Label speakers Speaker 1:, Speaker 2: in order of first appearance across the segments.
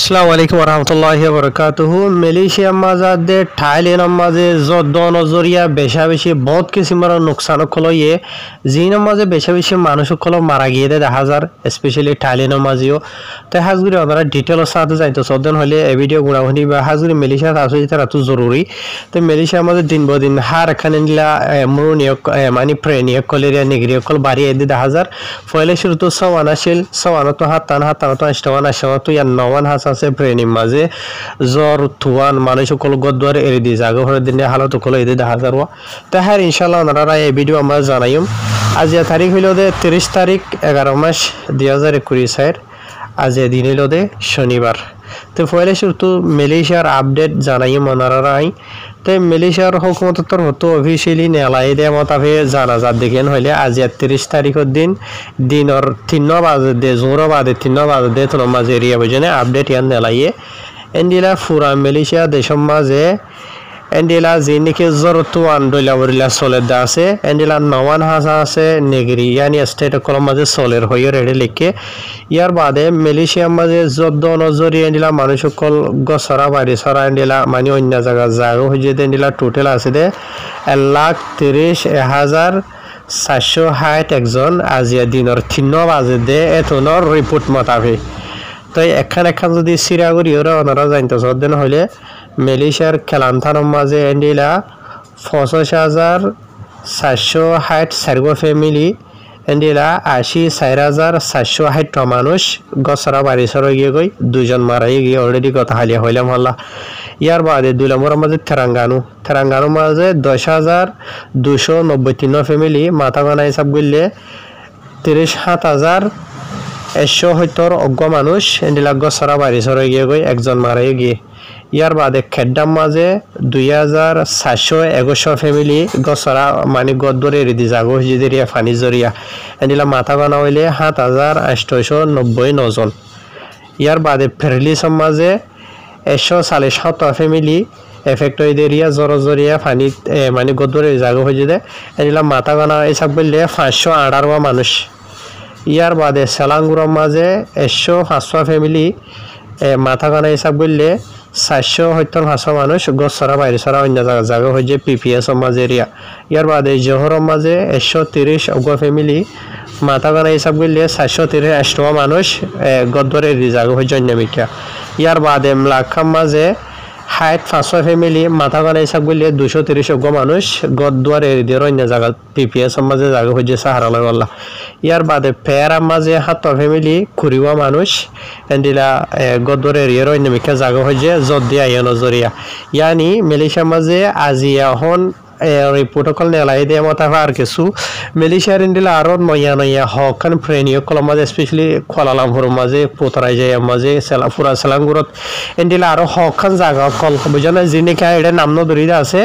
Speaker 1: আসসালামু আলাইকুম ওরহামতুল্লাহি ওয়াবারাকাতুহু মালয়েশিয়া মাঝে থাইল্যান্ড মাঝে যদ্দন জরিয়া বেশা বেশি বহুত কিসিমর নুকসান কলয়ে জিন মাঝে বেশা বেশি মানুষ কল মারা গিয়ে দেখা যার স্পেশালি থাইল্যান্ড মাঝেও তাই হাজগুড়ি ওনারা ডিটেলস সাথে যাইতো সদন হলে এই ভিডিও গুণাগুণি বা হাজগুড়ি মালয়েশিয়া আসলে তারা তো জরুরি তো মালয়েশিয়া মাঝে দিন বদিন হার এখানে নিলা মরুনিয় মানে প্রেনিয় কলেরিয়া নিগরিয় কল বাড়ি এদি দেখা যার ফলে শুরু তো সওয়ান আসিল সওয়ান তো হাতান তো আষ্টওয়ান আষ্টওয়ান তো ইয়ার নওয়ান হাস আছে প্রেনির মাঝে জ্বর থুয়ান মানুষ কল গদ্দার এড়ে দিয়ে জাগো হরে দিনে হালত কল এদি দেখা যার তাই হ্যাঁ ইনশাল্লাহ ওনারা এই ভিডিও আমরা জানাইম আজ তারিখ হইল দে 30 তারিখ 11 মাস 2021 আজ দিন হইল দে শনিবার তো ফলে শুরু মালয়েশিয়ার আপডেট জানাইম ওনারা তো মালয়েশিয়ার হুকুমতর হতো অফিসিয়ালি নেলাই দে মতাবে জানাজাত দেখেন হইলে আজ 30 তারিখের দিনের 3 বাজে দে জোর বাজে 3 বাজে দে তোর মাঝে এরিয়া বুঝনে আপডেট ইয়ান নেলাইয়ে এন্ডিলা ফুরা মালয়েশিয়া দেশের মাঝে এন্ডিলা জিনিকে জরতু আন্ডলা বরিলা সোলের দা আছে এন্ডিলা নওয়ান হাসা আছে নেগরি ইয়ানি স্টেট কলম মাঝে সোলের হইয়ে রেডে লিখে ইয়ার বাদে মালয়েশিয়ার মাঝে যদ্দ নজরি এন্ডিলা মানুষ সকল গছরা বাড়ি সরা এন্ডিলা মানে অন্য জায়গা জায়গা হয়ে এন্ডিলা টোটাল আছে দে 1,30,460 একজন আজিয়া দিনের 3 বাজে দে এতনর রিপোর্ট মোতাবেক তো এখান যদি সিরাগুড়ি ওরা ওনারা জানতে সদেন হইলে মালয়েশিয়ার কেলান্থানোর মাঝে এন্ডিলা 85,460 সার্গো ফ্যামিলি এন্ডিলা 84,460 মানুষ গছরা বাড়ি সরা গিয়ে গই 2 জন মারাই গিয়ে অলরেডি কথা হালিয়া হইলাম হল্লা ইয়ার বাদে 2 নম্বরের মাঝে তেরাঙ্গানোর মাঝে 10,293 ফ্যামিলি মাথা গানা হিসাব করলে 37,170 অজ্ঞ মানুষ এন্ডিলা গছরা বাড়ি সরা গিয়ে গই 1 জন মারাই গিয়ে ইয়ার বাদে খেড্ডাম মাঝে 2,421 ফ্যামিলি গছরা মানে গদ্দরে রেডি জাগো হিজেরিয়া ফানি জরিয়া এন্ডিলা মাথা গানা হইলে 7,890 জন ইয়ার বাদে ফেরলি সমাজে 147 ফ্যামিলি এফেক্ট হয়ে এরিয়া জরিয়া ফানি মানে গদ্দরে জাগো হয়ে যায় এন্ডিলা মাথা গানা হিসাব করলে 518 মানুষ ইয়ার বাদে সেলাঙ্গুরার মাঝে 105 ফ্যামিলি মাথা গানা হিসাব করলে 470 মানুষ গছরা বাইরে সরা অন্য জায়গা হয়ে যায় পিপিএস মাঝে এরিয়া ইয়ার বাদে জোহরের মাঝে 130 অজ্ঞ ফ্যামিলি মাথা গানা হিসাব করলে 430 মানুষ গদ্দরে জায়গা হয়ে যায় অন্যমিকা ইয়ার বাদে মলাক্কার মাঝে 65 ফ্যামিলি মাথা গানা হিসাব করলে 230 অজ্ঞ মানুষ গদ্দুয়ার এরিয়ার অন্য জায়গা পিপিএস মাঝে জায়গা হয়ে যায় সাহারা লাগলা ইয়ার বাদে পেয়ারা মাঝে 7 ফ্যামিলি কুড়িওয়া মানুষ এন্ডিলা গদ্দুয়ার এরিয়ার অন্য মিকা জায়গা হয়ে যায় জদ্দিয়া নজরিয়া ইয়ানি মালয়েশিয়ার মাঝে আজিয়া হন রিপোর্টকল নেলাই দিয়ে মতাফা আর কিছু মালয়েশিয়ার ইন্ডিলা আরো নয়া হকান ফ্রেনিও কল মাঝে স্পেশালি কুয়ালালামপুর মাঝে পোতরাই যায় মাঝে পুরা সেলাঙ্গুরত ইন্ডিলা আরো হকান জায়গা কল বুঝানো যিনিকে এটা নাম ধরিদা আছে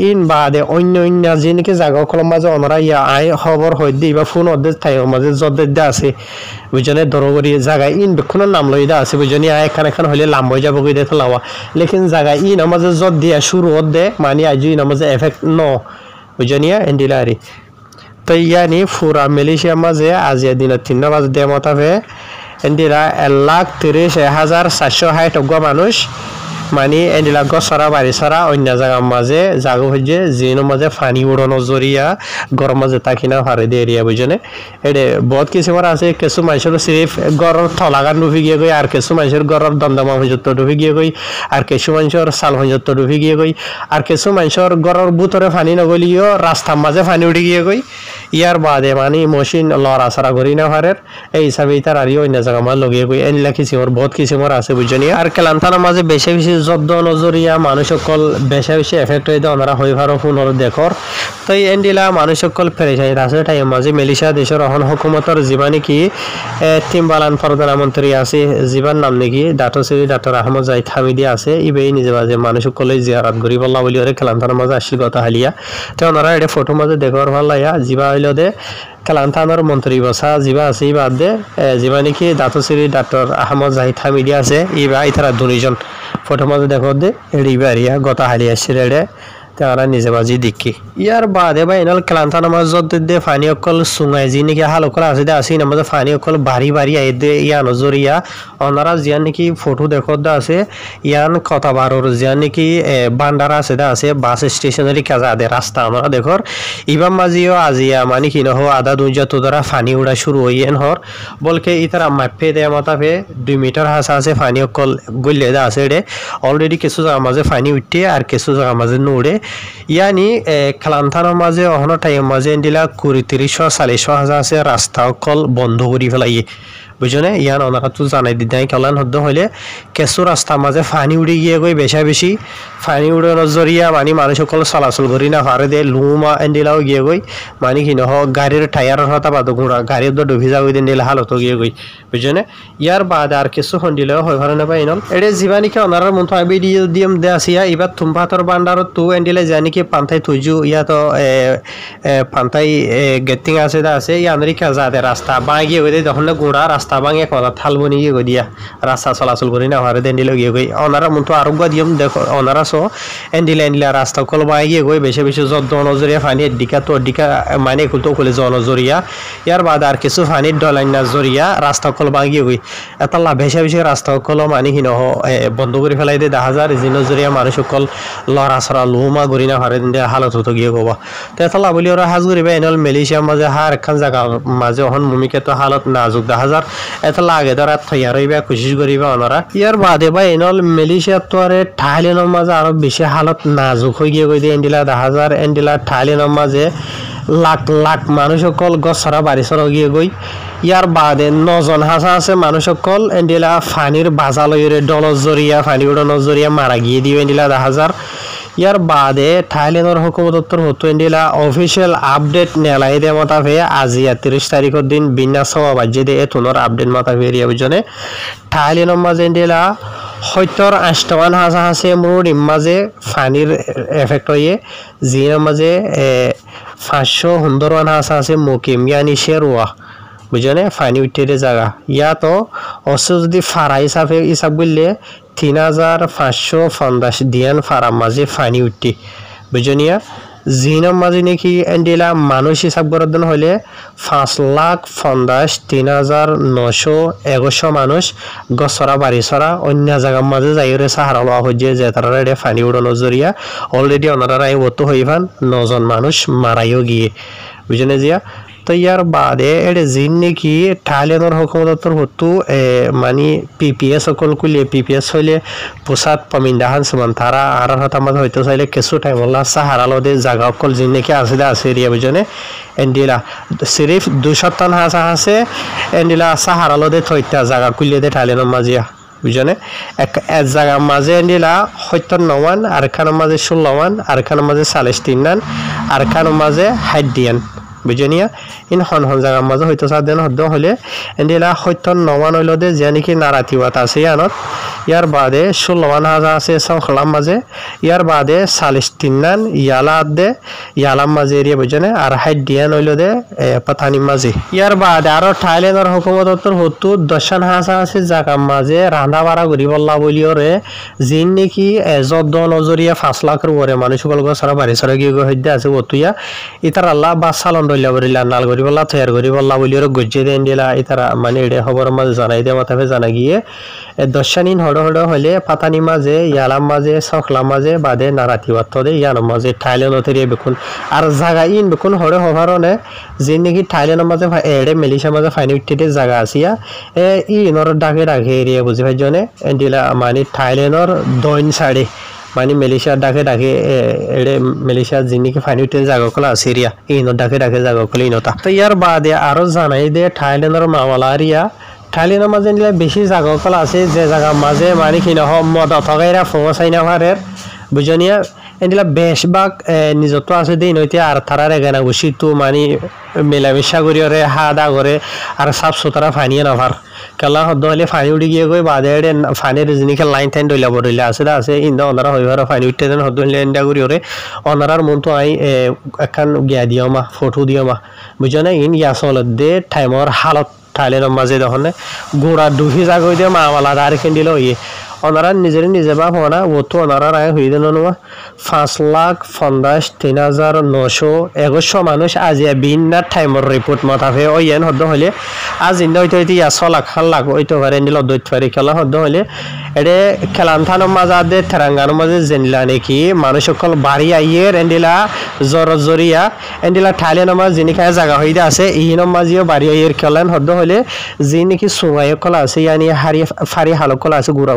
Speaker 1: ইন বাদে অন্য যিনিকে জায়গা কল মাঝে ওনারা ইয়া আই খবর হয়ে দিই বা ফোন অর্ধেক থাই মাঝে যদ্দা আছে বুঝনে দরগরি জায়গায় ইন বেক্ষণের নাম লইদা আছে বুঝনি এখান হইলে লাম হয়ে যাবো গিয়ে দেখে লাওয়া লেকিন জায়গায় ইন আমাদের যদ দিয়া শুরু দে মানে আজ ইন আমাদের এফেক্ট ন বুঝনিয়া এন্ডিলারি তো ইয়ানি ফুরা মালয়েশিয়া মাঝে আজিয়া দিনের 3 বাজে দে মতাবে এন্ডিলা 1,30,460 মানুষ মানে এন্ডিলা গছরা বাড়ি সরা অন্য জায়গার মাঝে জাগো হয়েছে জিনের মাঝে ফানি উড়ানো জরিয়া গরম মাঝে তাকিনা ফারে দিয়ে এরিয়া বুঝনে এটা বহুত কিছু আছে কিছু মানুষের সিরিফ গড়ের থলাগান ডুবি গিয়ে গই আর কিছু মানুষের গড়ের দমদমা হজত ডুবি গিয়ে গই আর কিছু মানুষের সাল হজত ডুবি গিয়ে গই আর কিছু মানুষের গড়ের বুতরে ফানি নগলিও রাস্তার মাঝে ফানি উঠে গিয়ে গই ইয়ার বাদে মানে মশিন লড়াছড়া করি না ফারের এই হিসাবে তার আর অন্য জায়গা মাঝে লগিয়ে গই এনলা কিছু বহুত কিছু আছে বুঝনি আর কেলান্থানার মাঝে বেশি বেশি যদ্দ নজরিয়া মানুষ সকল বেশি এফেক্ট হয়ে দেয় ওনারা হয়ে ভারো পুনর দেখর তো এই এন্ডিলা মানুষ সকল ফেরেছাই আছে টাইম মাঝে মালয়েশিয়া দেশের অহন হুকুমতর জীবানী কি তিমবালান প্রধানমন্ত্রী আছে জীবান নাম নাকি ডাক্তার আহমদ জাহিদ হামিদি আছে ইবেই নিজে মাঝে মানুষ সকলে জিয়ারাত করি বললা বলি ওরে কেলান্থানার মাঝে আসল কথা হালিয়া তো ওনারা এটা ফটো মাঝে দেখর ভাল লাইয়া জিবা হইল দে কেলান্থানোর মন্ত্রী বসা জিবা আছে ই বাদ দে জিবা নাকি ডাক্তার আহমদ জাহিদ হামিদি আছে ইবা ইতারা 2 জন ফটো মাঝে দেখো দে এড়িবারিয়া গতা হালিয়া সিরেড়ে তারা নিজে বাজি দেখি ইয়ার বাদে বা এনাল ক্লান্তা নামাজ দে ফানি অকল সুঙাই যি নাকি হালকল আছে দে আসি নামাজ ফানি অকল বাড়ি বাড়ি আই দে ইয়া নজরিয়া অনারা জিয়া নাকি ফটো দেখত দা আছে ইয়ান কথা বারোর জিয়া নাকি বান্ডারা আছে দা আছে বাস স্টেশনারি কাজা দে রাস্তা আমরা দেখর ইবাম মাজিও আজিয়া মানে কি নহ আদা দুইজা তো দ্বারা ফানি উড়া শুরু হইয়েন হর বলকে ইতারা মাপে দে মাতাফে 2 মিটার হাসা আছে ফানি অকল গল্লে দা আছে রে অলরেডি কিছু জায়গা মাঝে ফানি উঠে আর কিছু জায়গা মাঝে নুড়ে ইয়ানি খেলান্থানোর মাঝে অহনো টাইম মাঝে দিলা 20-30-40 হাজার আছে রাস্তা অকল বন্ধ করে ফেলাই বুঝনে ইয়ান ওনারা তো জানাই দিদাই কলান হদ্দ হইলে কেঁচু রাস্তা মাঝে ফানি উড়ে গিয়ে গই বেশি ফানি উড়ানোর জরিয়া মানে মানুষ সকল চলাচল করি না পারে দে লুমা এন্ডিলাও গিয়ে গই মানে কি নহ গাড়ির টায়ারের হতা বাদ গুঁড়া গাড়ির তো ডুবি যাওয়া দিন দিলে হালত গিয়ে গই বুঝনে ইয়ার বাদ আর কিছু সন্দিলেও হয় ভালো না পাই নল এটা জীবানিকে ওনারার মতো ভিডিও দিম দে আসিয়া এবার তুমপাতর বান্ডারত তু এন্ডিলে জানি কি পান্থাই তুইজু ইয়া তো পান্থাই গেটিং আছে দা আছে ইয়ানরি কাজা দে রাস্তা বাঁ গিয়ে গই যখন গুঁড়া রাস্তা বাঙে কলা থালবো নিয়ে গই দিয়া রাস্তা চলাচল করি না হারে দেন্ডিলে গিয়ে গই ওনারা মতো আরোগ্য দিম দেখো ওনারা সো এন্ডিলে রাস্তা কল বাঁ গিয়ে গই বেশি যত নজরিয়া ফানির দিকা তো দিকা মানে কুলতো কলে জনজরিয়া ইয়ার বাদ আর কিছু ফানির ডলাইন না জরিয়া রাস্তা কল বাঁ গিয়ে গই এতলা বেশি রাস্তা কল মানে কি নহ বন্ধ করে ফেলাই দে 10,000 জিনজরিয়া মানুষ সকল লড়াছড়া লুমা গরি না হারে দিন হালত হতো গিয়ে গবা তো এতলা বলি ওরা হাজ করিবা এনল মালয়েশিয়ার মাঝে হার একখান জায়গা মাঝে অহন ভূমিকে তো হালত নাজুক 10,000 এতলা আগে ধরা থইয়া রইবা কোশিশ করিবা ওনারা ইয়ার বাদে বা এনল মালয়েশিয়ার তো আরে থাইল্যান্ডের মাঝে আরো বেশি হালত নাজুক হয়ে গিয়ে গই দিয়ে এন্ডিলা 10,000 এন্ডিলা থাইল্যান্ডের মাঝে লাখ মানুষ সকল গছরা বাড়ি সরা গিয়ে গই ইয়ার বাদে 9 জন হাসা আছে মানুষ সকল এন্ডিলা ফানির বাজা লইরে ডলর জরিয়া ফানি উড়ানোর জরিয়া মারা গিয়ে দিও এন্ডিলা 10,000 ইয়ার বাদে থাইল্যান্ডের হুকুমতর হতো এন্ডিলা অফিসিয়াল আপডেট নেলাই দে মতাফে আজি 30 তারিখের দিন বিন্যাস বাজ্যে দে এতনর আপডেট মতাফে এরিয়া বুঝনে থাইল্যান্ডের মাঝে এন্ডিলা 70-80 হাসা আছে মোর মাঝে ফানির এফেক্ট হয়ে জিনের মাঝে 515 হাসা আছে মুকিম ইয়ানি শেরওয়া বুঝনে ফানি উঠে জায়গা ইয়া তো অবশ্য যদি ফারা হিসাব বললে 3,550 দিয়ান ফারা মাঝে ফানি উঠে বুঝনিয়া জিনের মাঝে নাকি এন্ডিলা মানুষ হিসাব করার দিন হলে 5,50,3,911 মানুষ গছরা বাড়ি ছড়া অন্য জায়গার মাঝে যাই সাহারা লওয়া হচ্ছে যে তারা ফানি উড়ানোর জরিয়া অলরেডি ওনারা ওতো হইবান 9 জন মানুষ মারাইও গিয়ে বুঝনে জিয়া তো ইয়ার বাদে এটা জিন নাকি থাইল্যান্ডের হুকুমতর হতো মানে পিপিএস সকল কুলিয়ে পিপিএস হইলে পোশাক পমিন্দাহান সমান তারা আর হাতা মাঝে হইতে চাইলে কিছু টাইম হল্লা সাহারা লদে জায়গা অকল জিন নাকি আছে এরিয়া বুঝনে এন্ডিলা সিরিফ 200 টন হাসা আছে এন্ডিলা সাহারা লদে থইতা জায়গা কুলিয়ে দে থাইল্যান্ডের মাঝিয়া বুঝনে এক জায়গার মাঝে এন্ডিলা 79 আর খানের মাঝে 16 আর খানের মাঝে 43 আর খানের মাঝে 60 বুঝনিয়া ইন হন জায়গার মাঝে হয়তো সাদেন হদ্দ হলে এন্ডিলা 79 হইল দে যে নাকি নারাতিওয়াত আছে ইয়ানত ইয়ার বাদে 16 হাজার আছে সংখলাম মাঝে ইয়ার বাদে 43 ইয়ালা দে ইয়ালাম মাঝে এরিয়া বুঝনে আর 60 হইল দে পাতানি মাঝে ইয়ার বাদে আর থাইল্যান্ডের হুকুমতর হতো 10 হাজার আছে জায়গার মাঝে রান্না বাড়া করি বললা বলিওরে জিন নাকি যদ নজরিয়া 5 লাখের উপরে মানুষ সকল গছরা বাড়ি ছড়া গিয়ে হইতে আছে ওতুয়া ইতার আল্লাহ বা সালন রইলা বরিলা নাল করি বললা তৈয়ার করি বললা বলিওরে গজ্জে দেন দিলা ইতারা মানে এডে খবর মাঝে জানাই দে মাথাফে জানা গিয়ে 10 দিন হড় হলে পাতানি মাঝে ইয়ালাম মাঝে সকলাম মাঝে বাদে নারাতিওয়াত দে ইয়ানোর মাঝে থাইল্যান্ডের বেকুন আর জায়গা ইন বেকুন হড়ে হবারনে যে নাকি থাইল্যান্ডের মাঝে এডে মালয়েশিয়ার মাঝে ফাইনি উঠতে জায়গা আসিয়া ইনর ডাকে এরিয়া বুঝি ভাইজনে এন্ডিলা মানে থাইল্যান্ডের দইন সাইডে মানে মালয়েশিয়ার ডাকে এডে মালয়েশিয়ার যিনিকি ফাইনি উঠতে জায়গা কলা আছে এরিয়া ইনর ডাকে জায়গা কলে ইনতা তো ইয়ার বাদে আরো জানাই দে থাইল্যান্ডের মামলা এরিয়া থাইল্যান্ডের মাঝে বেশি জায়গা কলা আছে যে জায়গার মাঝে মানে কি নহ মদ থকাইরা ফোঙা চাইনা ভারের বুঝনিয়া এন্ডিলা বেশভাগ নিজত্ব আছে দেই নইতে আর তারার এগানা বসি তো মানে মেলামেশা করিওরে হাদা করে আর সাফ সুতরা ফানিয়ে নাভার কেলা হদ্দ হলে ফানি উঠি গিয়ে গই বাদে ফানির যিনিকে লাইন টাইন ডইলা আছে ইন্দা ওনারা হইবার ফানি উঠতে দেন হদ্দ হলে এন্ডা করিওরে ওনারার মন তো আই একখান গিয়া দিও মা ফটো দিও মা বুঝনে ইন ইয়াসল দে টাইমর হালত থাইল্যান্ডের মাঝে তখন গোড়া ডুহি জাগই দিয়ে মামালা আর খেন্দিল ইয়ে ওনারা নিজে বা হওয়া ও তো ওনারা রায় হয়ে দেন 5,50,900 মানুষ আজি বিন্নার টাইমর রিপোর্ট মতাফে ওই এন হদ্দ হলে আজ ইন্দ হইতে হইতে 100 লাখ হইতে পারে নিল দৈত পারি খেলা হদ্দ হলে এডে খেলান্থানোর মাঝে তেরাঙ্গানোর মাঝে জেনলা নাকি মানুষ সকল বাড়ি আইয়ের এন্ডিলা জরিয়া এন্ডিলা ঠাইলে নামাজ যিনি খায় জায়গা হইতে আছে ইহিনম মাঝিও বাড়ি আইয়ের খেলেন হদ্দ হলে যি নাকি সুমাই কলা আছে ইয়ানি হারি ফারি হালক কলা আছে গুড়া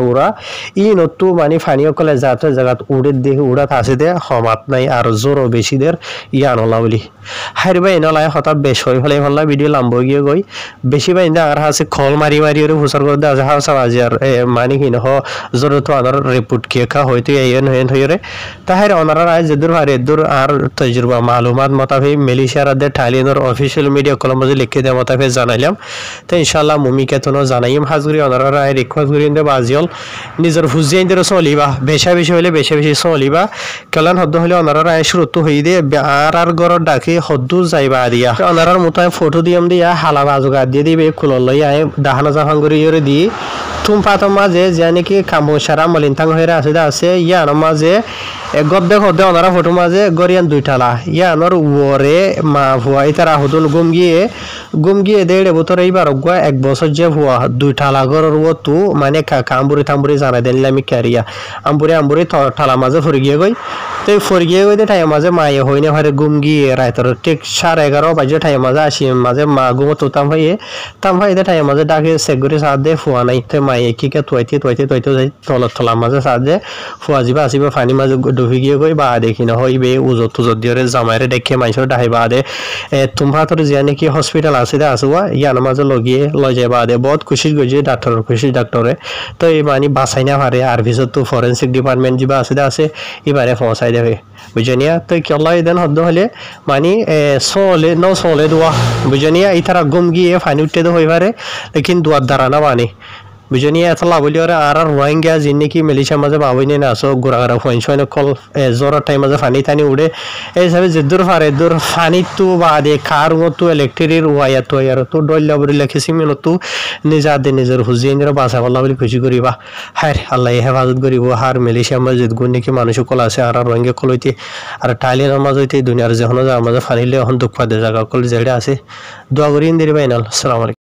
Speaker 1: ই নতু মানে ফানি কলে যাতে জায়গাত উড়ে দেখে উড়াত আছে দে সমাত নাই আর জোরও বেশি দের ইয়ান হলা বলি হারিবা এনলাই হঠাৎ বেশ হয়ে ফেলে হল্লা ভিডিও লাম্ব গিয়ে গই বেশি বাইন্দা আর আছে খল মারি ওরে হুসার করে আছে হাউসা বাজি আর মানে কি নহ জোর তো আনার রিপোর্ট কে কা হইতে এন হইরে তাহের অনারা রায় যেদুর হারে দূর আর তজরবা মালুমাত মতাফে মালয়েশিয়ার দে থাইল্যান্ডের অফিশিয়াল মিডিয়া কলম মাঝে লিখে দেওয়া মতাফে জানাইলাম তো ইনশাআল্লাহ মুমিকে তো জানাইম হাজগুরি অনারা রায় রিকোয়েস্ট করি দে বাজিল নিজের হুজিয়াইন দে চলিবা বেশা বেশি হলে বেশি চলিবা কেলান হদ্দ হলে অনারা রায় শুরু হই দে আর গড় ডাকি হদ্দু যাইবা দিয়া অনারার মতো ফটো দিয়াম দিয়া হালা বাজুগা দিয়ে দিবে খুলল লই আই দাহানা জাহাঙ্গুরি ইরে দি তুম পাতো মাঝে যে নাকি কামসারা মলিনতাং হয়ে আছে ইয়ান মাঝে গদ্দে হদ্দে অনারা ফটো মাঝে গরিয়ান দুইটালা ইয়ানোর ওরে মা ভুয়া ইতারা হদুন গুম গিয়ে দেড়ে বছর এইবার গুয়া 1 বছর যে ভুয়া দুইটালা গরর ও তু মানে কাম্বুরি থাম্বুরি জানাই দেন আমি ক্যারিয়া আম্বুরি ঠালা মাঝে ফরি গিয়ে গই তো ফরি গিয়ে গই টাইম মাঝে মায়ে হইনে হারে গুম গিয়ে রাইতর ঠিক 11:30 বাজে টাইম মাঝে আসি মাঝে মা গুমো তো তাম ভাই টাইম মাঝে ডাকে সেগুরি সাথ দে ফুয়া নাই তো মায়ে কি কে তুইতে যাই তলা মাঝে সাথ দে ফুয়া যাবা আসিবা পানি মাঝে ডুবি গিয়ে গই বা দেখি না হইবে উজত দিরে জামাইরে দেখে মাইসর ডাইবা দে তোমরা তোর যে নাকি হসপিটাল আছে দে আসুয়া ইয়ান মাঝে লগিয়ে লই যাবা দে বহুত খুশি গজি ডাক্তারে তো এই মানে বাঁচাই না পারে আর ভিতর তো ফরেন্সিক ডিপার্টমেন্ট যা আছে দে আছে এবারে পৌঁছাই দেবে বুঝনিয়া তো কেলাই দেন হদ্দ হলে মানে চলে দোয়া বুঝনিয়া ইতারা গুম গিয়ে ফানি উঠতে দে হইবারে লেকিন দুয়ার দ্বারা না বানি বুঝনিয়া এতলা বলি ওরা আর রোহিঙ্গা যিনি নাকি মালয়েশিয়ার মাঝে বাবুইনে না আসো গোড়াগাড়া ফোন কল জ্বরের টাইম মাঝে ফানি টানি উড়ে এই হিসাবে যে দূর ফারে দূর ফানি তো বাদে খার তো ইলেকট্রিক ওয়াইয়া তো আর তো ডল্লা বলি লেখেছি মিনো তো নিজের হুজিয়ে বাঁচা বলা বলি খুশি করিবা হায় আল্লাহ হেফাজত করিব হার মালয়েশিয়ার মাঝে গুণ নাকি মানুষ কল আছে আর রোহিঙ্গা কল হইতে আর থাইল্যান্ডের মাঝে হইতে দুনিয়ার যখন যার মাঝে ফানিলে এখন দুঃখ পাতে জায়গা কল যেটা আছে দোয়া করি দিবি বাইনাল আসসালামু আলাইকুম।